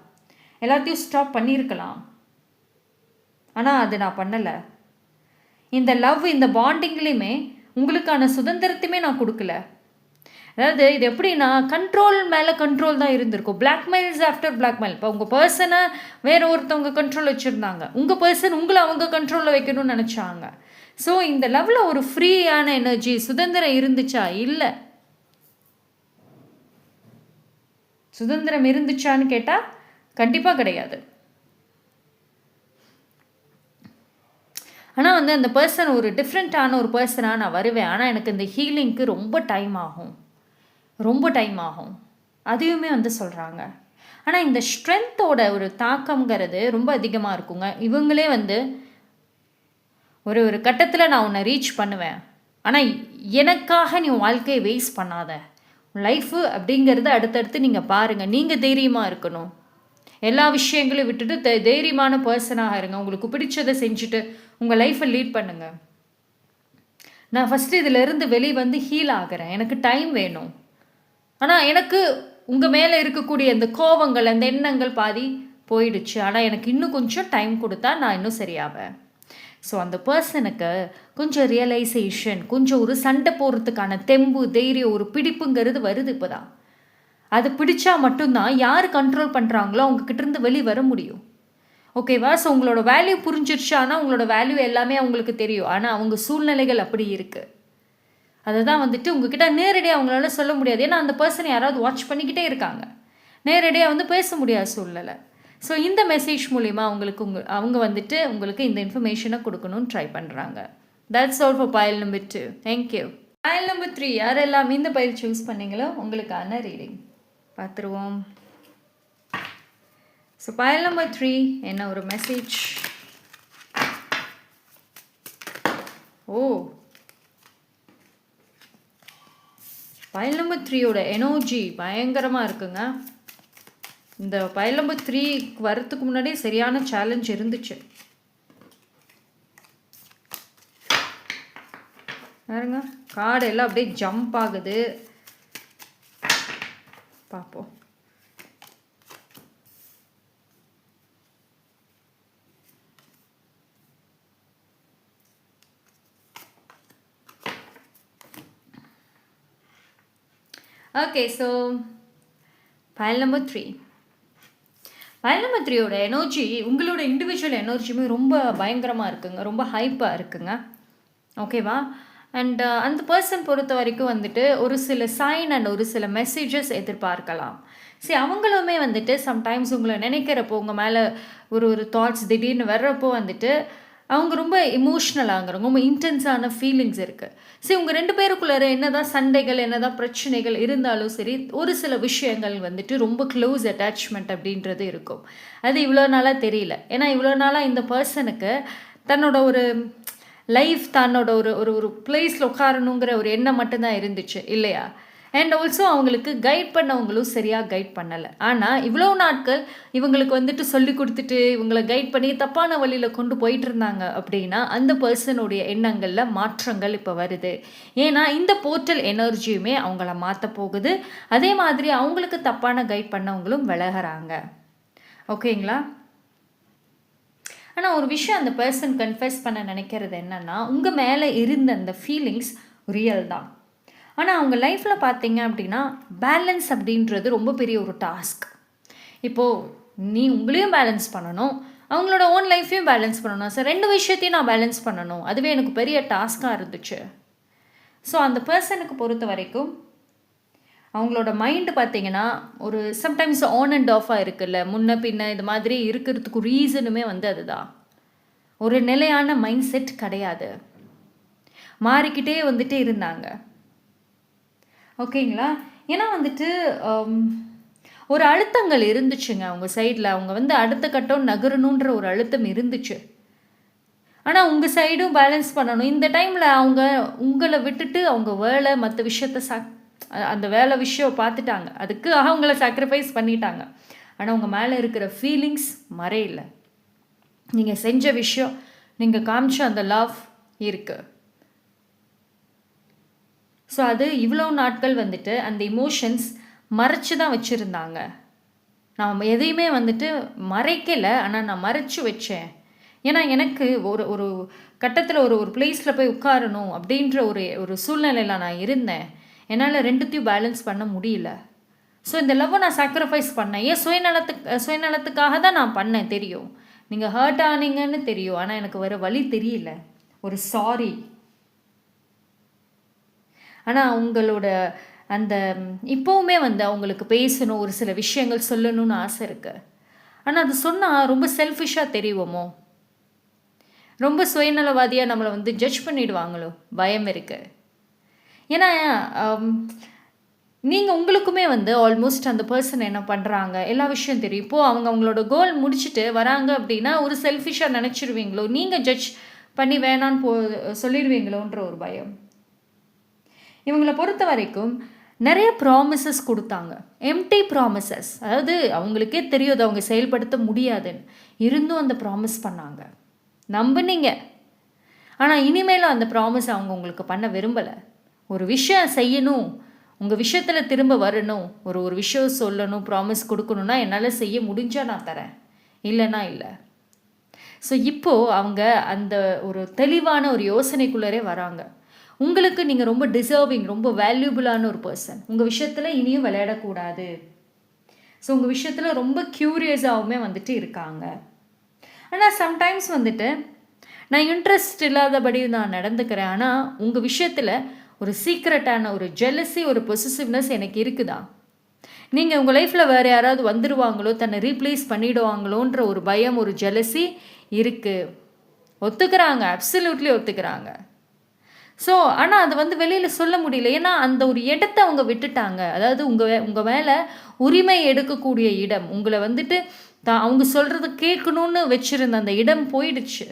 எல்லாத்தையும் ஸ்டாப் பண்ணியிருக்கலாம். ஆனால் அது நான் பண்ணலை. இந்த லவ், இந்த பாண்டிங்லேயுமே உங்களுக்கான சுதந்திரத்தையுமே நான் கொடுக்கல. அதாவது இது எப்படின்னா கண்ட்ரோல் மேலே கண்ட்ரோல் தான் இருந்திருக்கும். Blackmails after blackmail. இப்போ உங்கள் பர்சனை வேற ஒருத்தவங்க கண்ட்ரோல் வச்சுருந்தாங்க, உங்கள் பர்சன் உங்களை அவங்க கண்ட்ரோலில் வைக்கணும்னு நினச்சாங்க. ஸோ இந்த லெவலில் ஒரு ஃப்ரீயான எனர்ஜி சுதந்திரம் இருந்துச்சா? இல்லை. சுதந்திரம் இருந்துச்சான்னு கேட்டால் கண்டிப்பாக கிடையாது. ஆனால் வந்து அந்த பர்சன் ஒரு டிஃப்ரெண்ட்டான ஒரு பர்சனாக நான் வருவேன். ஆனால் எனக்கு இந்த ஹீலிங்க்கு ரொம்ப டைம் ஆகும், ரொம்ப டைம் ஆகும், அதையுமே வந்து சொல்கிறாங்க. ஆனால் இந்த ஸ்ட்ரென்த்தோட ஒரு தாக்கம்ங்கிறது ரொம்ப அதிகமாக இருக்குங்க. இவங்களே வந்து ஒரு கட்டத்தில் நான் உன்னை ரீச் பண்ணுவேன், ஆனால் எனக்காக நீ வாழ்க்கையை வேஸ்ட் பண்ணாத, லைஃபு அப்படிங்கிறது அடுத்தடுத்து நீங்கள் பாருங்கள், நீங்கள் தைரியமாக இருக்கணும், எல்லா விஷயங்களையும் விட்டுட்டு தைரியமான பர்சனாக இருங்க, உங்களுக்கு பிடிச்சதை செஞ்சுட்டு உங்கள் லைஃப்பை லீட் பண்ணுங்கள். நான் ஃபஸ்ட்டு இதிலேருந்து வெளியே வந்து ஹீல் ஆகிறேன், எனக்கு டைம் வேணும். ஆனால் எனக்கு உங்கள் மேலே இருக்கக்கூடிய அந்த கோபங்கள், அந்த எண்ணங்கள் பாதி போயிடுச்சு. ஆனால் எனக்கு இன்னும் கொஞ்சம் டைம் கொடுத்தா நான் இன்னும் சரியாவேன். ஸோ அந்த பர்சனுக்கு கொஞ்சம் ரியலைசேஷன், கொஞ்சம் ஒரு சண்டை போடுறதுக்கான தெம்பு, தைரியம், ஒரு பிடிப்புங்கிறது வருது இப்போ தான். அது பிடிச்சா மட்டும்தான் யார் கண்ட்ரோல் பண்ணுறாங்களோ அவங்கக்கிட்டேருந்து வெளியே வர முடியும். ஓகேவா? ஸோ உங்களோட வேல்யூ புரிஞ்சிருச்சு. ஆனால் உங்களோட வேல்யூ எல்லாமே அவங்களுக்கு தெரியும். ஆனால் அவங்க சூழ்நிலைகள் அப்படி இருக்குது. அதை தான் வந்துட்டு உங்ககிட்ட நேரடியாக அவங்களால சொல்ல முடியாது. ஏன்னா அந்த பர்சனை யாராவது வாட்ச் பண்ணிக்கிட்டே இருக்காங்க, நேரடியாக வந்து பேச முடியாத சூழ்நிலை. ஸோ இந்த மெசேஜ் மூலிமா அவங்க வந்துட்டு உங்களுக்கு இந்த இன்ஃபர்மேஷனை கொடுக்கணும்னு ட்ரை பண்ணுறாங்க. That's all for file number 2. Thank you. File number 3 யாரெல்லாம் இந்த பைல் சூஸ் பண்ணீங்களோ உங்களுக்கான ரீடிங் பார்த்துருவோம். ஸோ பைல் நம்பர் 3 என்ன ஒரு மெசேஜ்? பைல் நம்பர் 3யோட எனர்ஜி பயங்கரமாக இருக்குங்க. இந்த பைல் நம்பர் 3 வரத்துக்கு முன்னாடியே சரியான சேலஞ்ச் இருந்துச்சு. பாருங்க, கார்டு எல்லாம் அப்படியே ஜம்ப் ஆகுது. பார்ப்போம். Okay, so file number 3. File number 3யோட எனர்ஜி, உங்களோட இண்டிவிஜுவல் எனர்ஜியுமே ரொம்ப பயங்கரமாக இருக்குங்க, ரொம்ப ஹைப்பாக இருக்குங்க. ஓகேவா? அண்ட் அந்த பர்சன் பொறுத்த வரைக்கும் வந்துட்டு ஒரு சில சைன் அண்ட் ஒரு சில மெசேஜஸ் எதிர்பார்க்கலாம். சரி, அவங்களுமே வந்துட்டு சம்டைம்ஸ் உங்களை நினைக்கிறப்போ, உங்கள் மேலே ஒரு தாட்ஸ் திடீர்னு வர்றப்போ வந்துட்டு அவங்க ரொம்ப எமோஷ்னல் ஆகுறாங்க, ரொம்ப இன்டென்ஸான ஃபீலிங்ஸ் இருக்குது. சரி, உங்கள் 2 பேருக்குள்ளார என்ன தான் சண்டைகள், என்ன தான் பிரச்சனைகள் இருந்தாலும் சரி, ஒரு சில விஷயங்கள் வந்துட்டு ரொம்ப க்ளோஸ் அட்டாச்மெண்ட் அப்படின்றது இருக்கும். அது இவ்வளோ நாளாக தெரியல. ஏன்னா இவ்வளோ நாளாக இந்த பர்சனுக்கு தன்னோட ஒரு லைஃப், தன்னோட ஒரு பிளேஸில் உட்காரணுங்கிற ஒரு எண்ணம் மட்டும்தான் இருந்துச்சு இல்லையா? அண்ட் ஆல்சோ அவங்களுக்கு கைட் பண்ணவங்களும் சரியாக கைட் பண்ணலை. ஆனால் இவ்வளோ நாட்கள் இவங்களுக்கு வந்துட்டு சொல்லி கொடுத்துட்டு இவங்களை கைட் பண்ணி தப்பான வழியில் கொண்டு போயிட்டு இருந்தாங்க அப்படின்னா அந்த பர்சனுடைய எண்ணங்களில் மாற்றங்கள் இப்போ வருது. ஏன்னா இந்த போர்ட்டல் எனர்ஜியுமே அவங்கள மாற்ற போகுது. அதே மாதிரி அவங்களுக்கு தப்பான கைட் பண்ணவங்களும் விலகிறாங்க. ஓகேங்களா? ஆனால் ஒரு விஷயம் அந்த பர்சன் கன்ஃபெஸ் பண்ண நினைக்கிறது என்னென்னா, உங்கள் மேலே இருந்த அந்த ஃபீலிங்ஸ் ரியல் தான். ஆனால் அவங்க லைஃப்பில் பார்த்தீங்க அப்படின்னா பேலன்ஸ் அப்படின்றது ரொம்ப பெரிய ஒரு டாஸ்க். இப்போது நீ உங்களையும் பேலன்ஸ் பண்ணணும், அவங்களோட ஓன் லைஃப்பையும் பேலன்ஸ் பண்ணணும். சார், 2 விஷயத்தையும் நான் பேலன்ஸ் பண்ணணும், அதுவே எனக்கு பெரிய டாஸ்க்காக இருந்துச்சு. ஸோ அந்த பர்சனுக்கு பொறுத்த வரைக்கும் அவங்களோட மைண்டு பார்த்தீங்கன்னா ஒரு சம்டைம்ஸ் ஆன் அண்ட் ஆஃபாக இருக்குல்ல, முன்ன பின்ன இது மாதிரி இருக்கிறதுக்கு ரீசனுமே வந்து அதுதான். ஒரு நிலையான மைண்ட் செட் கிடையாது, மாறிக்கிட்டே வந்துட்டே இருந்தாங்க. ஓகேங்களா? ஏன்னா வந்துட்டு ஒரு அழுத்தங்கள் இருந்துச்சுங்க அவங்க சைடில். அவங்க வந்து அடுத்த கட்டம் நகரணுன்ற ஒரு அழுத்தம் இருந்துச்சு. ஆனால் உங்கள் சைடும் பேலன்ஸ் பண்ணணும். இந்த டைமில் அவங்க உங்களை விட்டுட்டு அவங்க வேலை மற்ற விஷயத்த அந்த வேலை விஷயம் பார்த்துட்டாங்க, அதுக்கு அவங்கள சாக்ரிஃபைஸ் பண்ணிட்டாங்க. ஆனால் உங்கள் மேலே இருக்கிற ஃபீலிங்ஸ் மறையில. நீங்கள் செஞ்ச விஷயம், நீங்கள் காமிச்ச அந்த லவ் இருக்குது. ஸோ அது இவ்வளோ நாட்கள் வந்துட்டு அந்த இமோஷன்ஸ் மறைச்சி தான் வச்சுருந்தாங்க. நான் எதையுமே வந்துட்டு மறைக்கலை, ஆனால் நான் மறைச்சி வச்சேன். ஏன்னா எனக்கு ஒரு கட்டத்தில் ஒரு பிளேஸில் போய் உட்காரணும் அப்படின்ற ஒரு சூழ்நிலையில் நான் இருந்தேன். என்னால் ரெண்டுத்தையும் பேலன்ஸ் பண்ண முடியல. ஸோ இந்த லவ்வை நான் சாக்ரிஃபைஸ் பண்ணேன். ஏன் சுயநலத்துக்காக தான் நான் பண்ணேன் தெரியும். நீங்கள் ஹர்ட் ஆனீங்கன்னு தெரியும். ஆனால் எனக்கு வேறு வழி தெரியல. ஒரு சாரி. ஆனால் உங்களோட அந்த இப்போவுமே வந்து அவங்களுக்கு பேசணும், ஒரு சில விஷயங்கள் சொல்லணும்னு ஆசை இருக்குது. ஆனால் அது சொன்னால் ரொம்ப செல்ஃபிஷாக தெரியுமோ, ரொம்ப சுயநலவாதியாக நம்மளை வந்து ஜட்ஜ் பண்ணிடுவாங்களோ பயம் இருக்குது. ஏன்னா நீங்கள் உங்களுக்குமே வந்து ஆல்மோஸ்ட் அந்த பர்சன் என்ன பண்ணுறாங்க எல்லா விஷயம் தெரியும். இப்போது அவங்களோட கோல் முடிச்சுட்டு வராங்க அப்படின்னா ஒரு செல்ஃபிஷாக நினச்சிடுவீங்களோ, நீங்கள் ஜட்ஜ் பண்ணி வேணான்னு சொல்லிடுவீங்களோன்ற ஒரு பயம். இவங்களை பொறுத்த வரைக்கும் நிறைய ப்ராமிசஸ் கொடுத்தாங்க, எம்டி ப்ராமிசஸ். அதாவது அவங்களுக்கே தெரியும் அது அவங்க செயல்படுத்த முடியாதுன்னு, இருந்தும் அந்த ப்ராமிஸ் பண்ணாங்க, நம்பினீங்க. ஆனால் இனிமேலும் அந்த ப்ராமிஸ் அவங்க உங்களுக்கு பண்ண விரும்பலை. ஒரு விஷயம் செய்யணும், உங்கள் விஷயத்தில் திரும்ப வரணும், ஒரு விஷயம் சொல்லணும், ப்ராமிஸ் கொடுக்கணுன்னா என்னால் செய்ய முடிஞ்சால் நான் தரேன், இல்லைன்னா இல்லை. ஸோ இப்போது அவங்க அந்த ஒரு தெளிவான ஒரு யோசனைக்குள்ளரே வராங்க. உங்களுக்கு நீங்கள் ரொம்ப டிசர்விங், ரொம்ப வேல்யூபிளான ஒரு பர்சன். உங்கள் விஷயத்தில் இனியும் விளையாடக்கூடாது. ஸோ உங்கள் விஷயத்தில் ரொம்ப க்யூரியஸாகவுமே வந்துட்டு இருக்காங்க. ஆனால் சம்டைம்ஸ் வந்துட்டு நான் இன்ட்ரெஸ்ட் இல்லாதபடி நான் நடந்துக்கிறேன், ஆனால் உங்கள் விஷயத்தில் ஒரு சீக்ரெட்டான ஒரு ஜெலசி, ஒரு பொசசிவ்னஸ் எனக்கு இருக்குதா. நீங்கள் உங்கள் லைஃப்பில் வேறு யாராவது வந்துடுவாங்களோ, தன்னை ரீப்ளேஸ் பண்ணிவிடுவாங்களோன்ற ஒரு பயம், ஒரு ஜெலசி இருக்குது. ஒத்துக்கிறாங்க, அப்சல்யூட்லி ஒத்துக்கிறாங்க. ஸோ ஆனால் அது வந்து வெளியில் சொல்ல முடியல. ஏன்னா அந்த ஒரு இடத்த அவங்க விட்டுட்டாங்க. அதாவது உங்கள் மேலே உரிமை எடுக்கக்கூடிய இடம், உங்களை வந்துட்டு அவங்க சொல்கிறது கேட்கணுன்னு வச்சுருந்த அந்த இடம் போயிடுச்சு.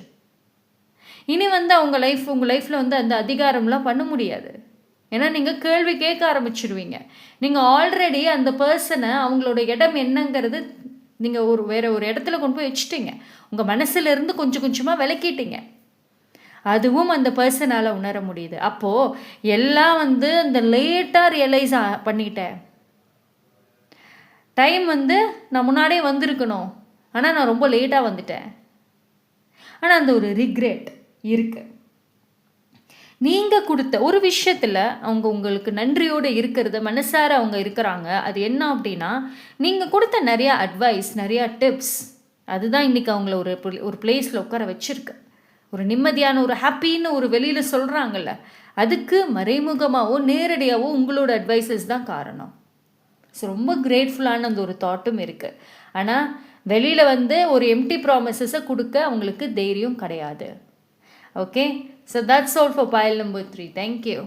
இனி வந்து உங்கள் லைஃப்பில் வந்து அந்த அதிகாரம்லாம் பண்ண முடியாது. ஏன்னா நீங்கள் கேள்வி கேட்க ஆரம்பிச்சிடுவீங்க. நீங்கள் ஆல்ரெடி அந்த பர்சனை அவங்களோட இடம் என்னங்கிறது நீங்கள் வேறு ஒரு இடத்துல கொண்டு போய் வச்சுட்டீங்க. உங்கள் மனசுலேருந்து கொஞ்சம் கொஞ்சமாக விளக்கிட்டீங்க. அதுவும் அந்த பர்சனால் உணர முடியுது. அப்போது எல்லாம் வந்து அந்த லேட்டாக ரியலைஸ் பண்ணிட்டேன். டைம் வந்து நான் முன்னாடியே வந்திருக்கணும், ஆனால் நான் ரொம்ப லேட்டாக வந்துட்டேன். ஆனால் அந்த ஒரு ரிக்ரெட் இருக்குது. நீங்கள் கொடுத்த ஒரு விஷயத்தில் அவங்க உங்களுக்கு நன்றியோடு இருக்கிறத மனசார அவங்க இருக்கிறாங்க. அது என்ன அப்படின்னா, நீங்கள் கொடுத்த நிறையா அட்வைஸ், நிறையா டிப்ஸ், அதுதான் இன்றைக்கி அவங்கள ஒரு பிளேஸில் உட்கார வச்சுருக்கு. ஒரு நிம்மதியான, ஒரு ஹாப்பின்னு ஒரு வெளியில் சொல்கிறாங்கல்ல, அதுக்கு மறைமுகமாகவோ நேரடியாகவோ உங்களோட அட்வைசஸ் தான் காரணம். ஸோ ரொம்ப கிரேட்ஃபுல்லான அந்த ஒரு தாட்டும் இருக்குது. ஆனால் வெளியில் வந்து ஒரு எம்டி ப்ராமிசஸை கொடுக்க அவங்களுக்கு தைரியம் கிடையாது. Okay, so that's all for pile number 3. Thank you.